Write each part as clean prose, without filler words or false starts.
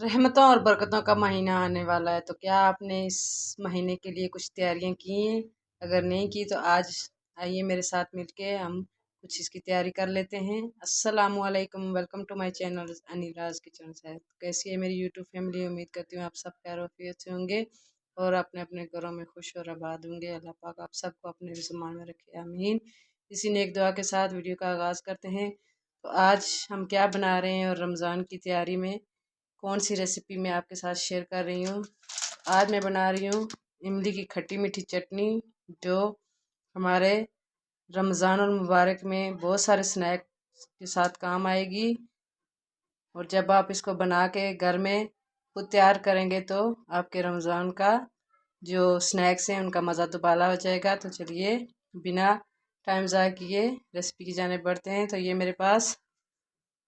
रहमतों और बरकतों का महीना आने वाला है, तो क्या आपने इस महीने के लिए कुछ तैयारियां की हैं? अगर नहीं की तो आज आइए मेरे साथ मिलके हम कुछ इसकी तैयारी कर लेते हैं। अस्सलामुअलैकुम, welcome to my channel Aniraj kitchen से। कैसी है मेरी यूट्यूब फैमिली? उम्मीद करती हूँ आप सब खैर आफियत से होंगे और अपने अपने घरों में खुश और आबाद होंगे। अल्लाह पाक आप सबको अपने ज़ुबान में रखे, आमीन। इसी नेक दुआ के साथ वीडियो का आगाज़ करते हैं। तो आज हम क्या बना रहे हैं और रमज़ान की तैयारी में कौन सी रेसिपी मैं आपके साथ शेयर कर रही हूँ। आज मैं बना रही हूँ इमली की खट्टी मीठी चटनी, जो हमारे रमज़ान और मुबारक में बहुत सारे स्नैक के साथ काम आएगी। और जब आप इसको बना के घर में खुद तैयार करेंगे तो आपके रमज़ान का जो स्नैक्स हैं उनका मज़ा दुबाला हो जाएगा। तो चलिए बिना टाइम ज़ाया किए रेसिपी की जाने बढ़ते हैं। तो ये मेरे पास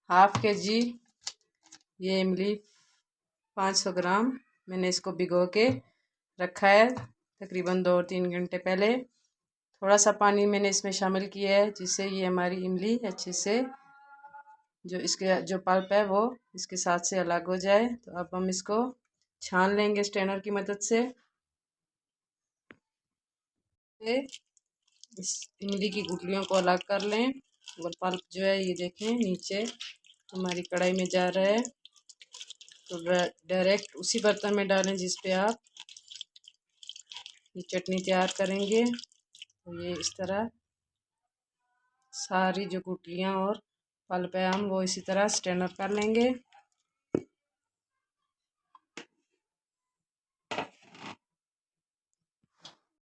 हाफ़ के जी ये इमली 500 ग्राम मैंने इसको भिगो के रखा है तकरीबन 2-3 घंटे पहले। थोड़ा सा पानी मैंने इसमें शामिल किया है जिससे ये हमारी इमली अच्छे से जो इसके जो पल्प है वो इसके साथ से अलग हो जाए। तो अब हम इसको छान लेंगे स्ट्रेनर की मदद से। इस इमली की गुठलियों को अलग कर लें और पल्प जो है ये देखें नीचे हमारी कढ़ाई में जा रहा है। तो डायरेक्ट उसी बर्तन में डालें जिस पे आप ये चटनी तैयार करेंगे। तो ये इस तरह सारी जो गुठलियाँ और पल्प है हम वो इसी तरह स्ट्रेनर कर लेंगे।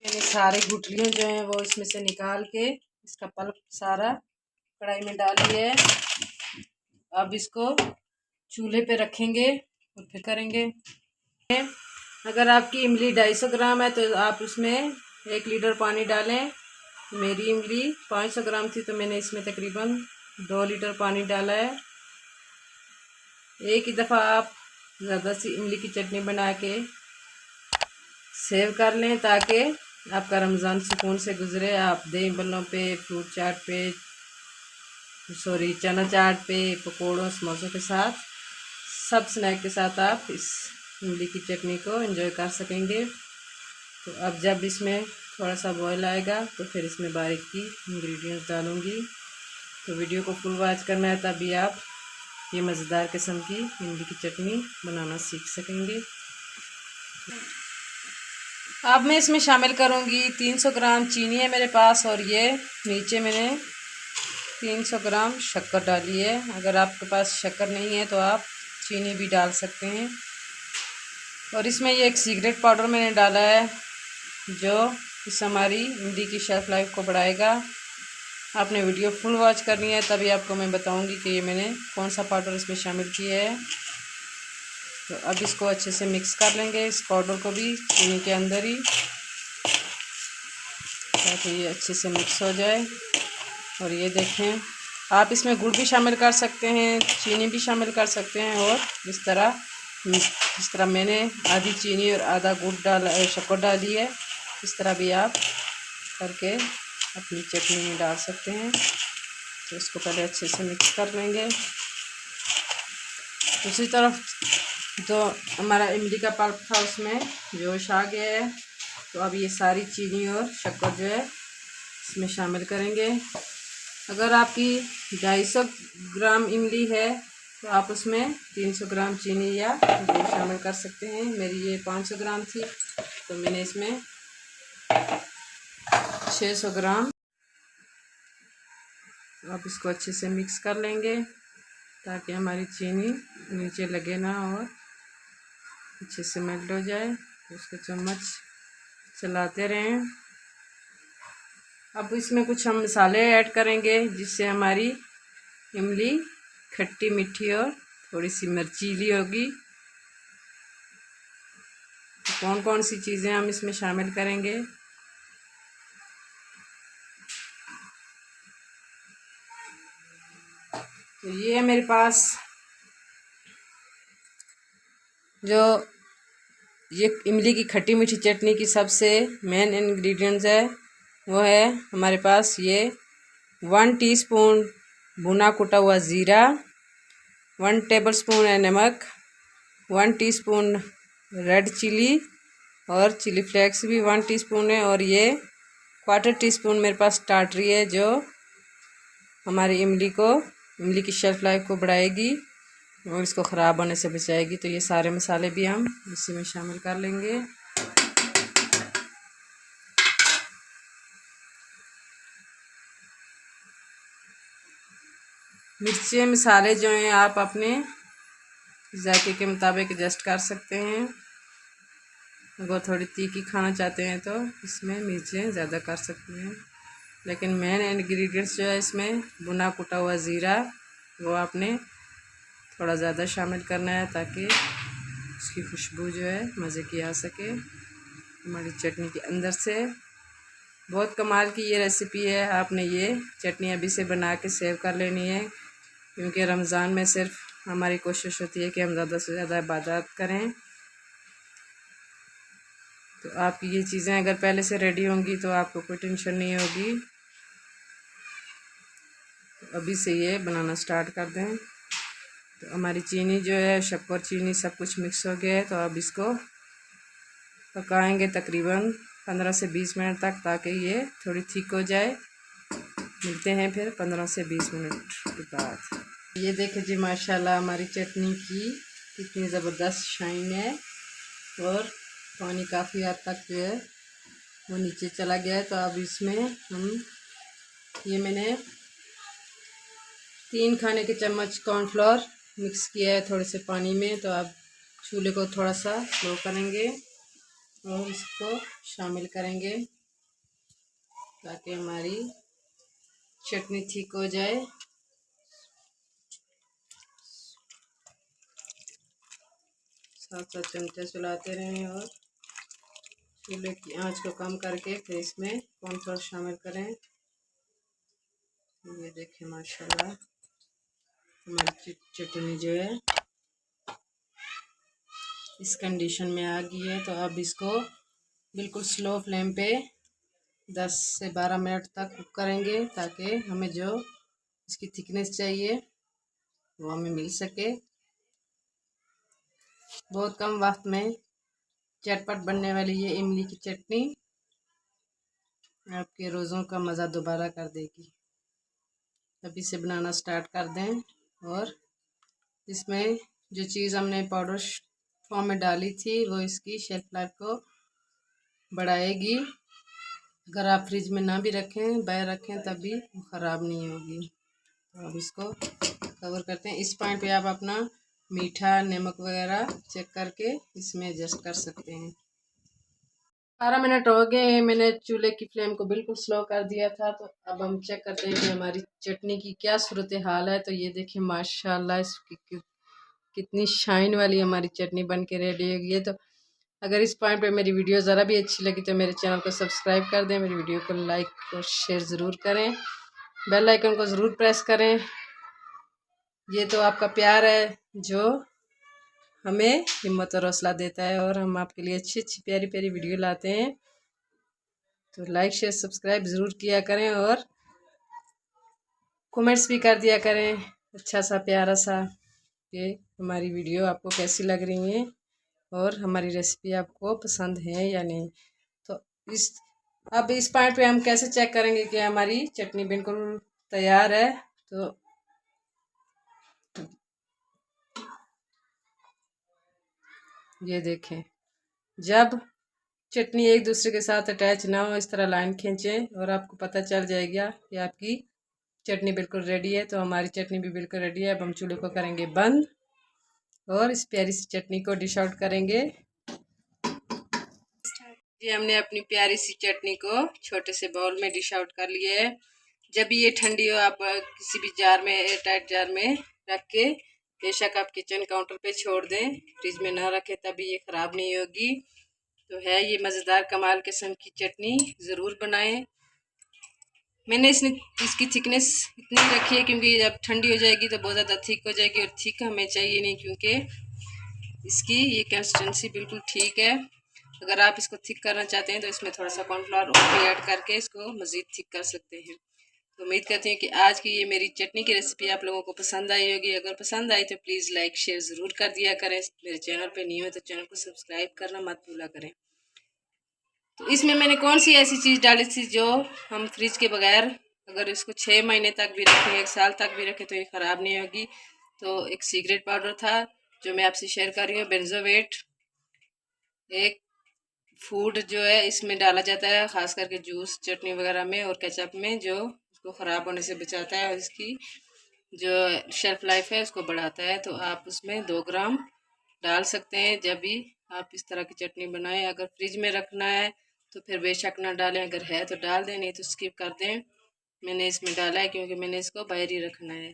मैंने सारी गुठलियाँ जो हैं वो इसमें से निकाल के इसका पल्प सारा कढ़ाई में डाल लिया है। अब इसको चूल्हे पे रखेंगे और फिर करेंगे। अगर आपकी इमली 250 ग्राम है तो आप उसमें 1 लीटर पानी डालें। मेरी इमली 500 ग्राम थी तो मैंने इसमें तकरीबन 2 लीटर पानी डाला है। एक ही दफ़ा आप ज़्यादा सी इमली की चटनी बना के सेव कर लें ताकि आपका रमज़ान सुकून से गुजरे। आप दही बल्लों पे, फ्रूट चाट पे, चना चाट पे, पकोड़ों समोसों के साथ, सब स्नैक के साथ आप इस इमली की चटनी को एंजॉय कर सकेंगे। तो अब जब इसमें थोड़ा सा बॉयल आएगा तो फिर इसमें बारीक की इंग्रेडिएंट्स डालूँगी। तो वीडियो को फुल वॉच करना है तभी आप ये मज़ेदार किस्म की इमली की चटनी बनाना सीख सकेंगे। अब मैं इसमें शामिल करूँगी 300 ग्राम चीनी है मेरे पास और ये नीचे मैंने 300 ग्राम शक्कर डाली है। अगर आपके पास शक्कर नहीं है तो आप चीनी भी डाल सकते हैं। और इसमें ये एक सीक्रेट पाउडर मैंने डाला है जो इस हमारी इमली की शेल्फ़ लाइफ को बढ़ाएगा। आपने वीडियो फुल वॉच करनी है तभी आपको मैं बताऊंगी कि ये मैंने कौन सा पाउडर इसमें शामिल किया है। तो अब इसको अच्छे से मिक्स कर लेंगे इस पाउडर को भी चीनी के अंदर ही, ताकि ये अच्छे से मिक्स हो जाए। और ये देखें आप इसमें गुड़ भी शामिल कर सकते हैं, चीनी भी शामिल कर सकते हैं। और इस तरह मैंने आधी चीनी और आधा गुड़ डाला, शक्कर डाली है। इस तरह भी आप करके अपनी चटनी में डाल सकते हैं। तो इसको पहले अच्छे से मिक्स कर लेंगे। दूसरी तरफ जो हमारा इमली का पल्प था उसमें जोश आ गया है। तो अब ये सारी चीनी और शक्कर जो है इसमें शामिल करेंगे। अगर आपकी 250 ग्राम इमली है तो आप उसमें 300 ग्राम चीनी या गुड़ शामिल कर सकते हैं। मेरी ये 500 ग्राम थी तो मैंने इसमें 600 ग्राम। अब इसको अच्छे से मिक्स कर लेंगे ताकि हमारी चीनी नीचे लगे ना और अच्छे से मेल्ट हो जाए। तो उसको चम्मच चलाते रहें। अब इसमें कुछ हम मसाले ऐड करेंगे जिससे हमारी इमली खट्टी मीठी और थोड़ी सी मिर्चीली होगी। तो कौन कौन सी चीज़ें हम इसमें शामिल करेंगे? तो ये है मेरे पास जो ये इमली की खट्टी मीठी चटनी की सबसे मेन इंग्रेडिएंट्स है वो है हमारे पास ये 1 टीस्पून भुना कुटा हुआ ज़ीरा, 1 टेबलस्पून है नमक, 1 टीस्पून रेड चिली और चिली फ्लेक्स भी 1 टीस्पून है, और ये 1/4 टीस्पून मेरे पास टाटरी है जो हमारी इमली की शेल्फ लाइफ को बढ़ाएगी और इसको ख़राब होने से बचाएगी। तो ये सारे मसाले भी हम इसी में शामिल कर लेंगे। मिर्चें मसाले जो हैं आप अपने जायके के मुताबिक एडजस्ट कर सकते हैं। अगर थोड़ी तीखी खाना चाहते हैं तो इसमें मिर्चें ज़्यादा कर सकते हैं, लेकिन मेन इंग्रेडिएंट्स जो है इसमें भुना कुटा हुआ ज़ीरा वो आपने थोड़ा ज़्यादा शामिल करना है ताकि उसकी खुशबू जो है मज़े की आ सके हमारी चटनी के अंदर से। बहुत कमाल की ये रेसिपी है। आपने ये चटनी अभी से बना के सेव कर लेनी है, क्योंकि रमज़ान में सिर्फ हमारी कोशिश होती है कि हम ज़्यादा से ज़्यादा इबादत करें। तो आपकी ये चीज़ें अगर पहले से रेडी होंगी तो आपको कोई टेंशन नहीं होगी। तो अभी से ये बनाना स्टार्ट कर दें। तो हमारी चीनी जो है, शक्कर चीनी सब कुछ मिक्स हो गया है। तो अब इसको पकाएंगे तकरीबन 15 से 20 मिनट तक, ताकि ये थोड़ी थिक हो जाए। मिलते हैं फिर 15 से 20 मिनट के बाद। ये देखें जी, माशाल्लाह हमारी चटनी की कितनी ज़बरदस्त शाइन है और पानी काफ़ी हद तक जो है वो नीचे चला गया है। तो अब इसमें मैंने 3 खाने के चम्मच कॉर्नफ्लोर मिक्स किया है थोड़े से पानी में। तो अब चूल्हे को थोड़ा सा स्लो करेंगे और इसको शामिल करेंगे ताकि हमारी चटनी ठीक हो जाए। साथ साथ चमचा चलाते रहें और चूल्हे की आंच को कम करके फिर इसमें कॉर्नफ्लोर शामिल करें। ये देखें माशाल्लाह हमारी चटनी जो है इस कंडीशन में आ गई है। तो अब इसको बिल्कुल स्लो फ्लेम पे 10 से 12 मिनट तक कुक करेंगे ताकि हमें जो इसकी थिकनेस चाहिए वो हमें मिल सके। बहुत कम वक्त में चटपट बनने वाली ये इमली की चटनी आपके रोज़ों का मज़ा दोबारा कर देगी। अभी से बनाना स्टार्ट कर दें। और इसमें जो चीज़ हमने पाउडर फॉर्म में डाली थी वो इसकी शेल्फ लाइफ को बढ़ाएगी। अगर आप फ्रिज में ना भी रखें, बाहर रखें, तब भी वो ख़राब नहीं होगी। तो अब इसको कवर करते हैं। इस पॉइंट पे आप अपना मीठा, नमक वगैरह चेक करके इसमें एडजस्ट कर सकते हैं। 12 मिनट हो गए, मैंने चूल्हे की फ्लेम को बिल्कुल स्लो कर दिया था। तो अब हम चेक करते हैं कि हमारी चटनी की क्या सूरत हाल है। तो ये देखिए माशाल्लाह इसकी कितनी शाइन वाली हमारी चटनी बन के रेडी हो गई है। तो अगर इस पॉइंट पे मेरी वीडियो ज़रा भी अच्छी लगी तो मेरे चैनल को सब्सक्राइब कर दें, मेरी वीडियो को लाइक और शेयर ज़रूर करें, बेल आइकन को ज़रूर प्रेस करें। ये तो आपका प्यार है जो हमें हिम्मत और हौसला देता है और हम आपके लिए अच्छी अच्छी प्यारी प्यारी वीडियो लाते हैं। तो लाइक शेयर सब्सक्राइब ज़रूर किया करें और कमेंट्स भी कर दिया करें अच्छा सा प्यारा सा कि हमारी वीडियो आपको कैसी लग रही है और हमारी रेसिपी आपको पसंद है या नहीं। तो अब इस पॉइंट पे हम कैसे चेक करेंगे कि हमारी चटनी बिल्कुल तैयार है। तो ये देखें, जब चटनी एक दूसरे के साथ अटैच ना हो, इस तरह लाइन खींचें और आपको पता चल जाएगा कि आपकी चटनी बिल्कुल रेडी है। तो हमारी चटनी भी बिल्कुल रेडी है। अब हम चूल्हे को करेंगे बंद और इस प्यारी सी चटनी को डिश आउट करेंगे। जी हमने अपनी प्यारी सी चटनी को छोटे से बाउल में डिश आउट कर लिया है। जब ये ठंडी हो आप किसी भी जार में, एयर टाइट जार में रख के बेशक आप किचन काउंटर पे छोड़ दें, फ्रिज में ना रखें, तभी ये ख़राब नहीं होगी। तो है ये मज़ेदार कमाल किस्म की चटनी, ज़रूर बनाएं। मैंने इसकी थिकनेस इतनी रखी है क्योंकि जब ठंडी हो जाएगी तो बहुत ज़्यादा थिक हो जाएगी और थिक हमें चाहिए नहीं, क्योंकि इसकी ये कंसिस्टेंसी बिल्कुल ठीक है। अगर आप इसको थिक करना चाहते हैं तो इसमें थोड़ा सा कॉर्नफ्लोर और भी ऐड करके इसको मज़ीद थिक कर सकते हैं। तो उम्मीद करती हूँ कि आज की ये मेरी चटनी की रेसिपी आप लोगों को पसंद आई होगी। अगर पसंद आई तो प्लीज़ लाइक शेयर ज़रूर कर दिया करें। मेरे चैनल पे न्यू है तो चैनल को सब्सक्राइब करना मत भूला करें। तो इसमें मैंने कौन सी ऐसी चीज़ डाली थी जो हम फ्रिज के बगैर अगर इसको 6 महीने तक भी रखें, 1 साल तक भी रखें तो ये ख़राब नहीं होगी। तो एक सीक्रेट पाउडर था जो मैं आपसे शेयर कर रही हूँ, बेंजोवेट। एक फूड जो है इसमें डाला जाता है ख़ास करके जूस चटनी वगैरह में और केचप में, जो उसको ख़राब होने से बचाता है और इसकी जो शेल्फ लाइफ है उसको बढ़ाता है। तो आप उसमें 2 ग्राम डाल सकते हैं जब भी आप इस तरह की चटनी बनाएं। अगर फ्रिज में रखना है तो फिर बेशक ना डालें, अगर है तो डाल दें, नहीं तो स्किप कर दें। मैंने इसमें डाला है क्योंकि मैंने इसको बाहर ही रखना है।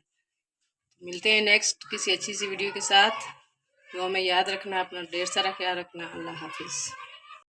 मिलते हैं नेक्स्ट किसी अच्छी सी वीडियो के साथ। दुआ में याद रखना, अपना ढेर सारा ख्याल रखना। अल्लाह हाफिज़।